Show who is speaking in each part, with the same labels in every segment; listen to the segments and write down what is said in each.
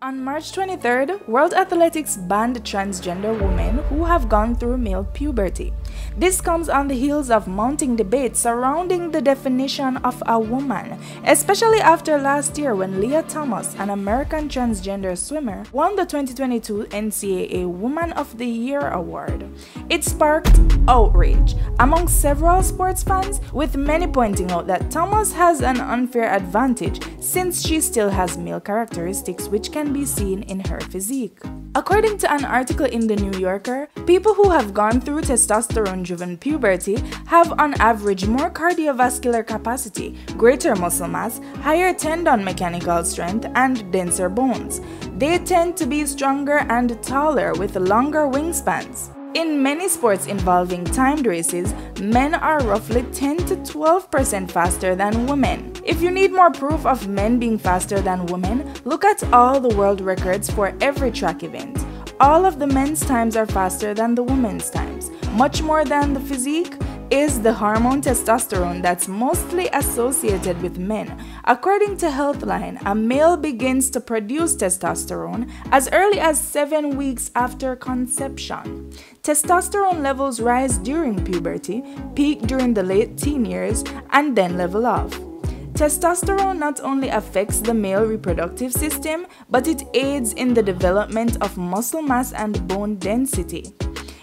Speaker 1: On March 23rd, World Athletics banned transgender women who have gone through male puberty. This comes on the heels of mounting debates surrounding the definition of a woman, especially after last year when Lia Thomas, an American transgender swimmer, won the 2022 NCAA Woman of the Year award. It sparked outrage among several sports fans, with many pointing out that Thomas has an unfair advantage since she still has male characteristics which can be seen in her physique. According to an article in The New Yorker, people who have gone through testosterone-driven puberty have on average more cardiovascular capacity, greater muscle mass, higher tendon mechanical strength, and denser bones. They tend to be stronger and taller with longer wingspans. In many sports involving timed races, men are roughly 10 to 12% faster than women. If you need more proof of men being faster than women, look at all the world records for every track event. All of the men's times are faster than the women's times. Much more than the physique is the hormone testosterone that's mostly associated with men. According to Healthline, a male begins to produce testosterone as early as 7 weeks after conception. Testosterone levels rise during puberty, peak during the late teen years, and then level off. Testosterone not only affects the male reproductive system, but it aids in the development of muscle mass and bone density.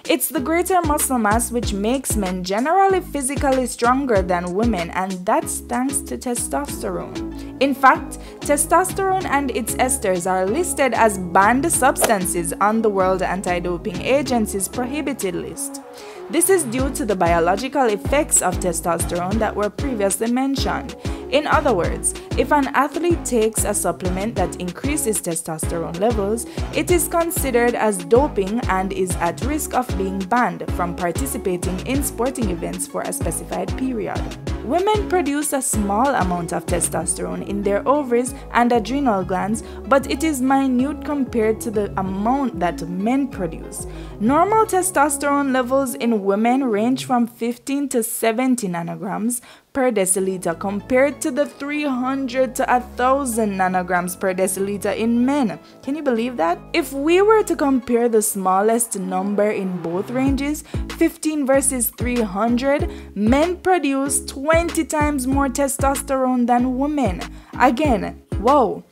Speaker 1: It's the greater muscle mass which makes men generally physically stronger than women, and that's thanks to testosterone. In fact, testosterone and its esters are listed as banned substances on the World Anti-Doping Agency's prohibited list. This is due to the biological effects of testosterone that were previously mentioned. In other words, if an athlete takes a supplement that increases testosterone levels, it is considered as doping and is at risk of being banned from participating in sporting events for a specified period. Women produce a small amount of testosterone in their ovaries and adrenal glands, but it is minute compared to the amount that men produce. Normal testosterone levels in women range from 15 to 70 nanograms per deciliter compared to the 300 to 1,000 nanograms per deciliter in men. Can you believe that? If we were to compare the smallest number in both ranges, 15 versus 300, men produce 20 times more testosterone than women. Again, whoa.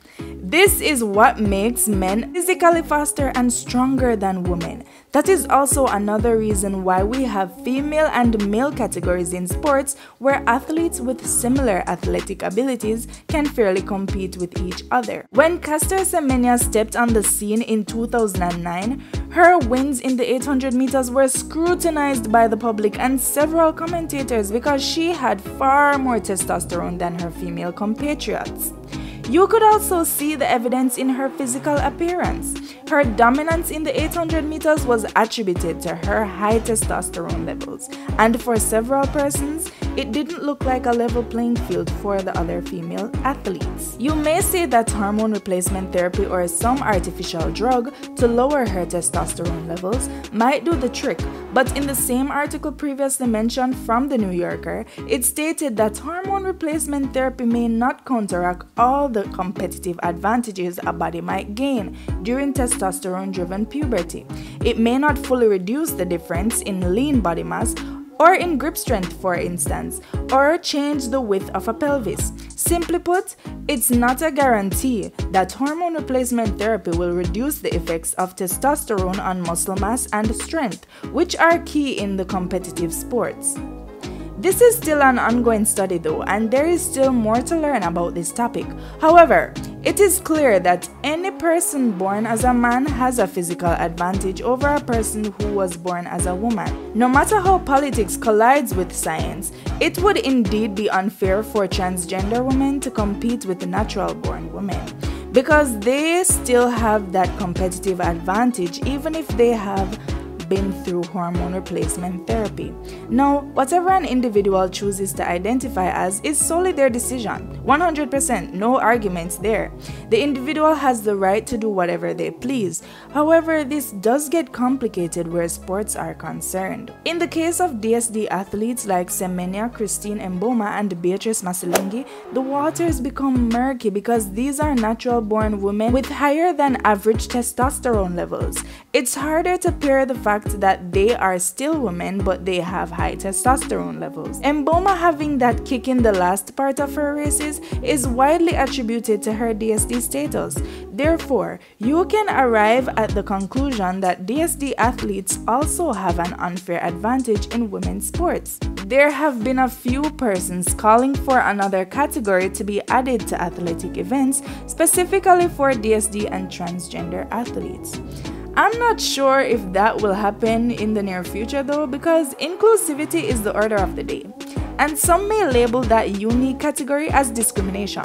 Speaker 1: This is what makes men physically faster and stronger than women. That is also another reason why we have female and male categories in sports where athletes with similar athletic abilities can fairly compete with each other. When Caster Semenya stepped on the scene in 2009, her wins in the 800 meters were scrutinized by the public and several commentators because she had far more testosterone than her female compatriots. You could also see the evidence in her physical appearance. Her dominance in the 800 meters was attributed to her high testosterone levels, and for several persons, it didn't look like a level playing field for the other female athletes. You may say that hormone replacement therapy or some artificial drug to lower her testosterone levels might do the trick, but in the same article previously mentioned from The New Yorker, it stated that hormone replacement therapy may not counteract all the competitive advantages a body might gain during testosterone-driven puberty. It may not fully reduce the difference in lean body mass or in grip strength, for instance, or change the width of a pelvis. Simply put, it's not a guarantee that hormone replacement therapy will reduce the effects of testosterone on muscle mass and strength, which are key in the competitive sports. This is still an ongoing study though, and there is still more to learn about this topic. However, it is clear that any person born as a man has a physical advantage over a person who was born as a woman. No matter how politics collides with science, it would indeed be unfair for transgender women to compete with natural-born women, because they still have that competitive advantage even if they have have been through hormone replacement therapy. Now, whatever an individual chooses to identify as is solely their decision. 100%, no arguments there. The individual has the right to do whatever they please. However, this does get complicated where sports are concerned. In the case of DSD athletes like Semenya, Christine Mboma, and Beatrice Masilingi, the waters become murky because these are natural-born women with higher than average testosterone levels. It's harder to pair the fact that they are still women but they have high testosterone levels. Mboma having that kick in the last part of her races is widely attributed to her DSD status. Therefore, you can arrive at the conclusion that DSD athletes also have an unfair advantage in women's sports. There have been a few persons calling for another category to be added to athletic events, specifically for DSD and transgender athletes. I'm not sure if that will happen in the near future though, because inclusivity is the order of the day, and some may label that unique category as discrimination.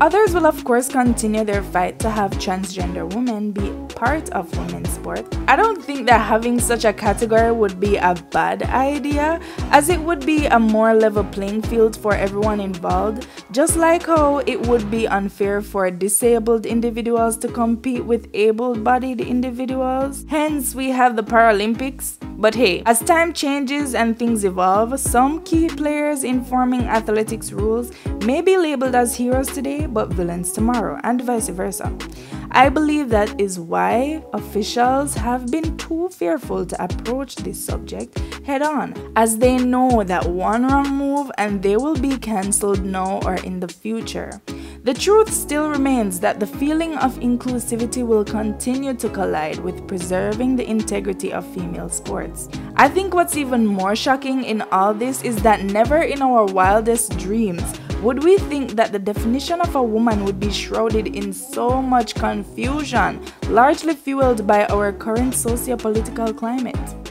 Speaker 1: Others will of course continue their fight to have transgender women be part of women's sport. I don't think that having such a category would be a bad idea, as it would be a more level playing field for everyone involved, just like how it would be unfair for disabled individuals to compete with able-bodied individuals. Hence, we have the Paralympics. But hey, as time changes and things evolve, some key players in forming athletics rules may be labeled as heroes today but villains tomorrow, and vice versa. I believe that is why officials have been too fearful to approach this subject head-on, as they know that one wrong move and they will be cancelled now or in the future. The truth still remains that the feeling of inclusivity will continue to collide with preserving the integrity of female sports. I think what's even more shocking in all this is that never in our wildest dreams would we think that the definition of a woman would be shrouded in so much confusion, largely fueled by our current socio-political climate.